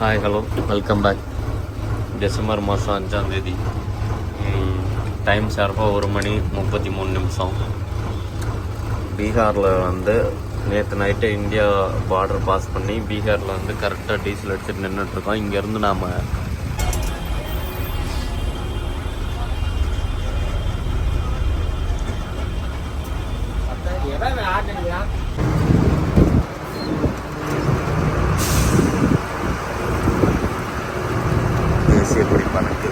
Hi hello welcome back. December மாதம் 5ஆம் தேதி, டைம் ஷார்ப்பாக 1:33. பீகாரில் வந்து நேற்று நைட்டு இந்தியா பார்டர் பாஸ் பண்ணி பீகாரில் வந்து கரெக்டாக டீசல் அடிச்சுட்டு நின்றுட்டுருக்கோம். இங்கேருந்து நாம் தேசிய கொடி பறக்கு.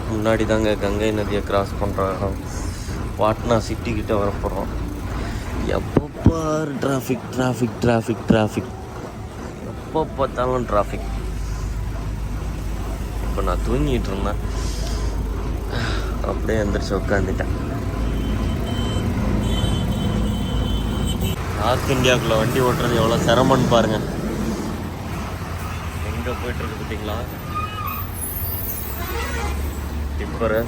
முன்னாடி தாங்க கங்கை நதியை கிராஸ் பண்ணுற பாட்னா சிட்டிக்கிட்ட வரப்போகிறோம். எப்போ பார் டிராஃபிக் டிராஃபிக் டிராஃபிக் டிராஃபிக், எப்போ பார்த்தாலும் டிராஃபிக். இப்போ நான் தூங்கிட்டு இருந்தேன், அப்படியே எந்திரிச்சு உட்காந்துட்டேன். நார்த் இந்தியாவுக்குள்ளே வண்டி ஓட்டுறது எவ்வளோ சிரமம்னு பாருங்கள். எங்கே போய்ட்டுருக்கு பார்த்தீங்களா டிப்பரு.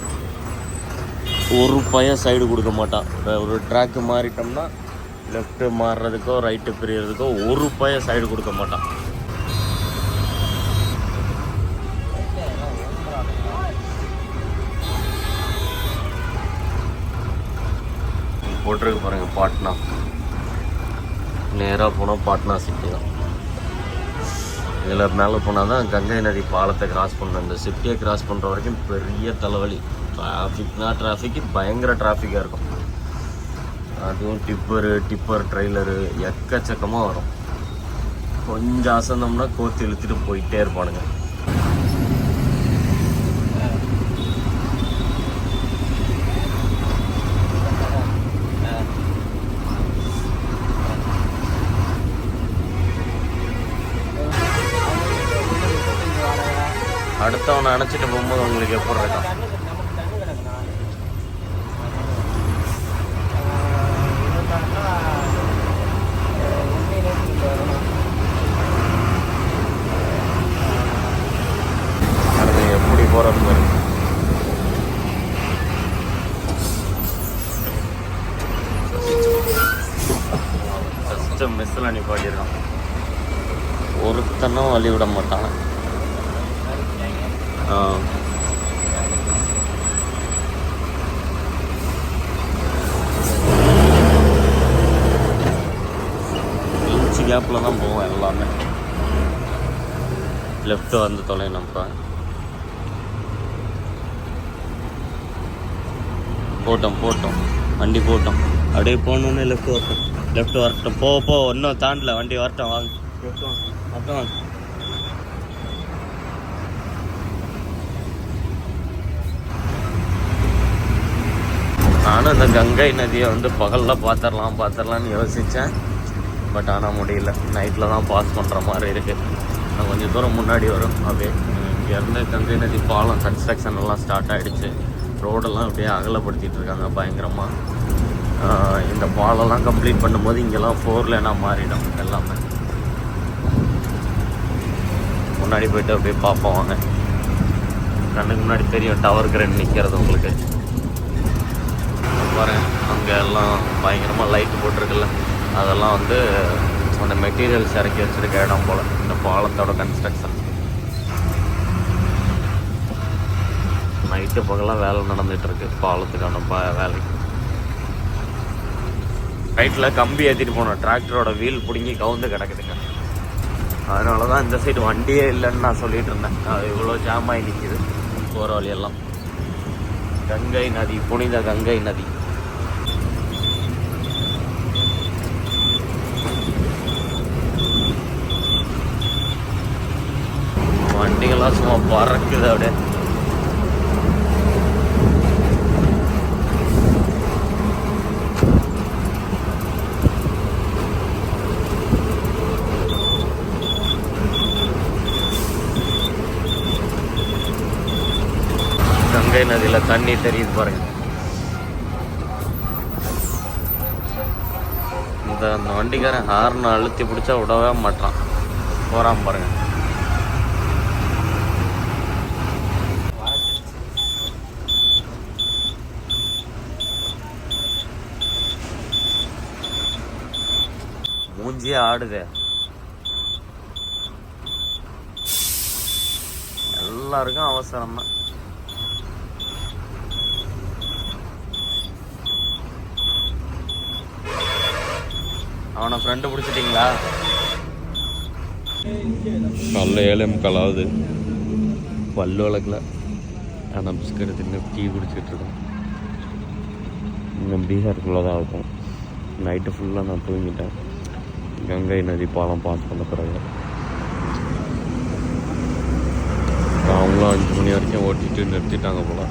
ஒரு பையன் சைடு கொடுக்க மாட்டான். ஒரு ட்ராக்கு மாறிட்டோம்னா லெஃப்ட்டு மாறுறதுக்கோ ரைட்டு பிரியறதுக்கோ ஒரு பையன் சைடு கொடுக்க மாட்டான். போட்டிருக்கு பாருங்கள் பாட்னா. நேராக போனால் பாட்னா சிட்டி தான். இதில் மேலே போனால் தான் கங்கை நதி பாலத்தை கிராஸ் பண்ணணும். இந்த சிட்டியை கிராஸ் பண்ணுற வரைக்கும் பெரிய தலைவலி. டிராஃபிக்கு பயங்கர டிராஃபிக்காக இருக்கும். அதுவும் டிப்பர் ட்ரெய்லரு எக்கச்சக்கமாக வரும். கொஞ்சம் அசந்தோம்னா கோத்து இழுத்துட்டு போயிட்டே இருப்பானுங்க. அடுத்தவனை அணைச்சிட்டு போகும்போது உங்களுக்கு எப்படி இருக்கும்? அது எப்படி போகிறது பாரு. ஃபஸ்ட்டு மிஸ்ஸில் நிப்பாட்டியிருக்கான். ஒருத்தனும் வழி விட மாட்டான். இன்ச்சு கேப்பில் தான் போவோம் எல்லாமே. லெஃப்ட்டு வந்து தொலைணும். போட்டோம் வண்டி போட்டோம். அப்படியே போகணுன்னு லெஃப்ட் வரட்டும். போ இன்னும் தாண்டல, வண்டி வரட்டும். வாங்க அப்புறம் வாங்க. நானும் இந்த கங்கை நதியை வந்து பகலில் பார்த்துடலான்னு யோசித்தேன். பட் ஆனால் முடியல. நைட்டில் தான் பாஸ் பண்ணுற மாதிரி இருக்குது. நான் கொஞ்சம் தூரம் முன்னாடி வரும். அப்படியே இங்கேருந்து கங்கை நதி பாலம் கன்ஸ்ட்ரக்ஷன் எல்லாம் ஸ்டார்ட் ஆகிடுச்சு. ரோடெல்லாம் அப்படியே அகலப்படுத்திட்டு இருக்காங்க பயங்கரமாக. இந்த பாலெல்லாம் கம்ப்ளீட் பண்ணும்போது இங்கெல்லாம் 4 லேனாக மாறிடும் எல்லாமே. முன்னாடி போய்ட்டு அப்படியே பார்ப்போம் வாங்க. கண்ணுக்கு முன்னாடி தெரியும் டவர் கிரேன் நிற்கிறது உங்களுக்கு. பாருங்க, அங்கே எல்லாம் பயங்கரமாக லைட் போட்டிருக்குல்ல, அதெல்லாம் வந்து அந்த மெட்டீரியல்ஸ் இறக்கி வச்சுருக்க இடம் போல் இந்த பாலத்தோட கன்ஸ்ட்ரக்ஷன். நைட்டு பகலாம் வேலை நடந்துகிட்ருக்கு பாலத்துக்கான வேலை. ரைட்டில் கம்பி ஏற்றிட்டு போனோம். டிராக்டரோட வீல் பிடுங்கி கவுந்து கிடக்குதுங்க. அதனால தான் இந்த சைடு வண்டியே இல்லைன்னு நான் சொல்லிகிட்டு இருந்தேன். அது இவ்வளோ ஜாம் ஆகி நிற்கிது போகிற வழியெல்லாம். கங்கை நதி, புனித கங்கை நதி. வண்டிகள்லாம் சும்மா பறக்குது அப்படியே. கங்கை நதியில் தண்ணி தெரியுது பாருங்க. அந்த வண்டிக்காரன் ஹார்ன் அழுத்தி பிடிச்சா விடவே மாட்டான். போகிறான் பாருங்க. மூஞ்சியே ஆடுதே. எல்லாருக்கும் அவசரம் தான். அவனை ஃப்ரெண்டு பிடிச்சிட்டிங்களா? காலைல 7:45 ஆகுது. பல்லு வழக்கில் ஆனால் பிஸ்கட் தின்னு டீ குடிச்சிட்ருக்கேன். இன்னும் பீகாருக்குள்ளே தான் இருக்கும். நைட்டு ஃபுல்லாக நான் தூங்கிட்டேன். கங்கை நதி பாலம் பாஸ் பண்ண பிறகு அவங்களும் 5 மணி வரைக்கும் ஓட்டிட்டு நிறுத்திட்டாங்க போல.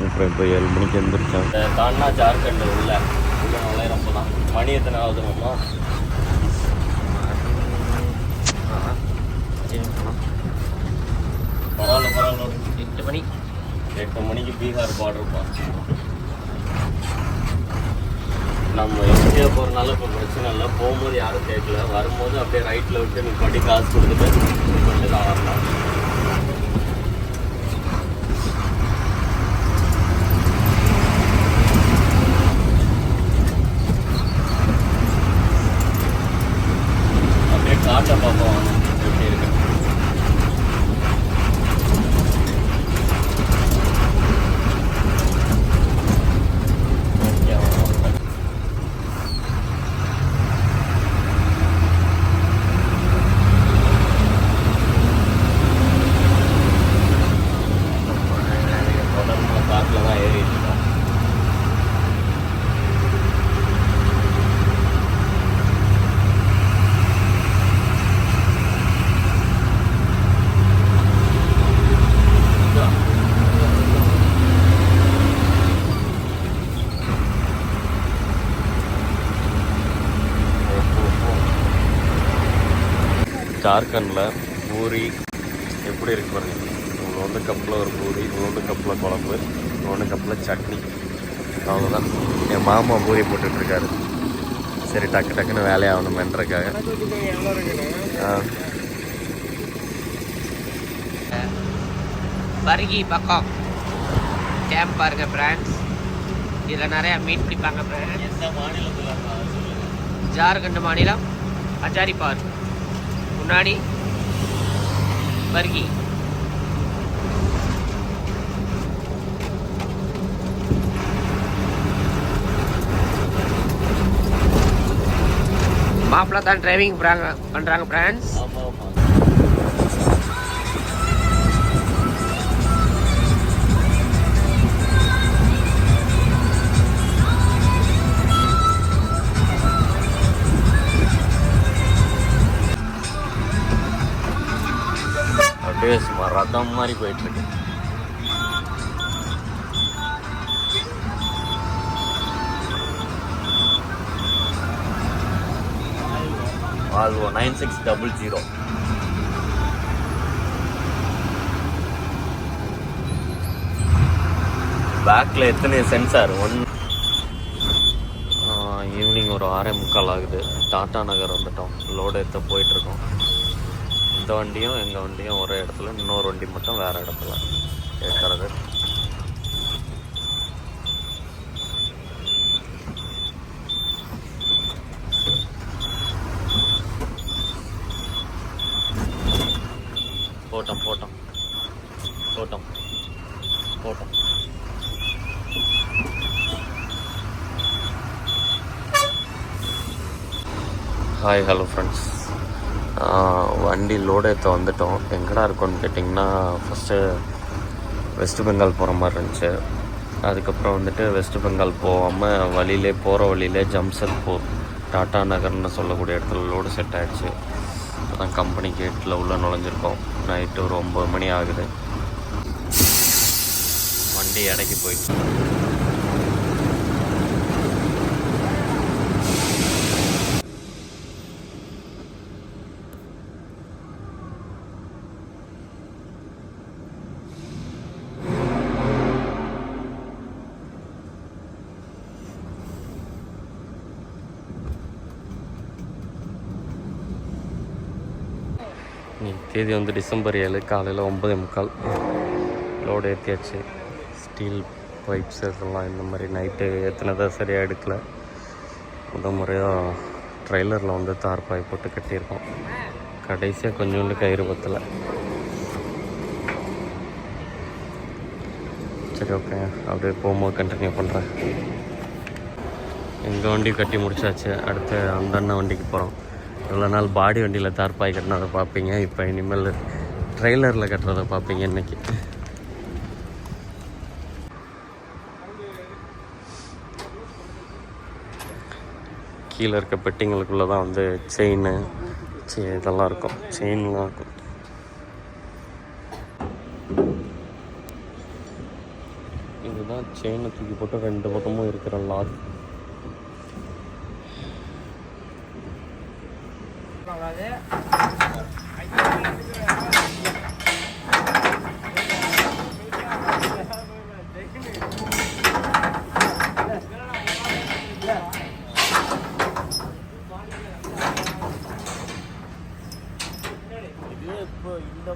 அப்புறம் இப்போ 7 மணிக்கு எழுந்திரிச்சேன். தாண்டா ஜார்க்கண்ட் உள்ள நுழையிறப்போ தான். மணி எத்தனை ஆகுதுமா? பரவாயில்ல 8 மணி. 8 மணிக்கு பீகார் பார்டருப்பா. நம்ம இந்தியா போகிறனால இப்போ பிரச்சனை இல்லை. போகும்போது யாரும் கேட்கல. வரும்போது அப்படியே ரைட்டில் விட்டு நிப்பாட்டி காசு கொடுத்துட்டு பண்ணிட்டு தான் வரலாம். அப்படியே காட்டை பார்ப்போம் எப்படி இருக்கு. ஜார்க்கண்டில் பூரி எப்படி இருக்கு பாருங்க. இவ்வளோ கப்பில் ஒரு பூரி, இவ்வளோ கப்பில் குழம்பு, இவ்வளோ கப்பில் சட்னி. அவ்வளோதான். என் மாமா பூரி போட்டுட்ருக்காரு. சரி டக்கு டக்குன்னு வேலையாகணுமென்றக்காக. பர்கி பக்கம் டேம் பாருங்க ஃப்ரெண்ட்ஸ். இதில் நிறையா மீன் பிடிப்பாங்க ஃப்ரெண்ட்ஸ். எந்த மாநிலத்தில்? ஜார்க்கண்ட் மாநிலம் ஹஜாரிபார். முன்னாடி பர்கி. மாப்பிள்ளை தான் டிரைவிங் பண்ணுறாங்க ஃப்ரெண்ட்ஸ். அப்படியே சும்மா ரதம் மாதிரி போயிட்டுருக்கு. வால்வோ 9600. பேக்கில் எத்தனை சென்சார்? ஈவினிங் ஒரு 6:45 ஆகுது. டாடா நகர் வந்துட்டோம். லோடு ஏற்ற போயிட்டுருக்கோம். இந்த வண்டியும் எங்கள் வண்டியும் ஒரே இடத்துல, இன்னொரு வண்டி மட்டும் வேறு இடத்துல ஏற்றுறது. போட்டோம். Hi hello friends. வண்டி லோடு ஏற்ற வந்துட்டோம். எங்கடா இருக்கோன்னு கேட்டிங்கன்னா, ஃபஸ்ட்டு வெஸ்ட் பெங்கால் போகிற மாதிரி இருந்துச்சு. அதுக்கப்புறம் வந்துட்டு வெஸ்ட் பெங்கால் போகாமல் போகிற வழியிலே ஜம்ஷெட்பூர் டாடா நகர்னு சொல்லக்கூடிய இடத்துல லோடு செட் ஆகிடுச்சு. அதான் கம்பெனி கேட்டில் உள்ளே நுழைஞ்சிருக்கோம். நைட்டு ஒரு 9 மணி ஆகுது. வண்டி இடைக்கு போயிடுச்சு. தேதி வந்து டிசம்பர் 7 காலையில் 9:45. லோடு ஏற்றியாச்சு. ஸ்டீல் பைப்ஸ் இதெல்லாம் இந்த மாதிரி நைட்டு ஏற்றினதான் சரியாக எடுக்கலை. முதல் முறையாக ட்ரெய்லரில் வந்து தார்பாய் போட்டு கட்டியிருக்கோம். கடைசியாக கொஞ்சோண்டு கயிறு பத்தலை. சரி ஓகே, அப்படியே போகும்போது கண்டினியூ பண்ணுறேன். எங்கள் வண்டி கட்டி முடிச்சாச்சு. அடுத்து அந்த அண்ணன் வண்டிக்கு போகிறோம். இவ்வளோ நாள் பாடி வண்டியில் தார்பாய் கட்டினதை பார்ப்பீங்க, இப்போ இனிமேல் ட்ரெய்லரில் கட்டுறதை பார்ப்பீங்க இன்றைக்கி. கீழே இருக்க பெட்டிங்களுக்குள்ளே தான் வந்து செயின் இதெல்லாம் இருக்கும், செயின்லாம் இருக்கும். இதுதான் செயினை தூக்கி போட்டு 2 பக்கமும் இருக்கிற லாக். இப்போ இந்த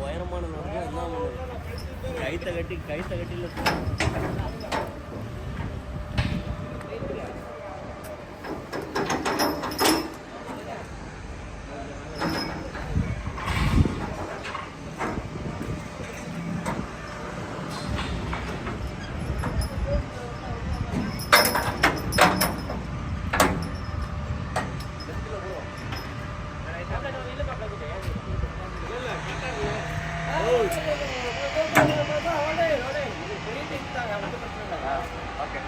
உயரமான கைத்தை கட்டியில் ஓகே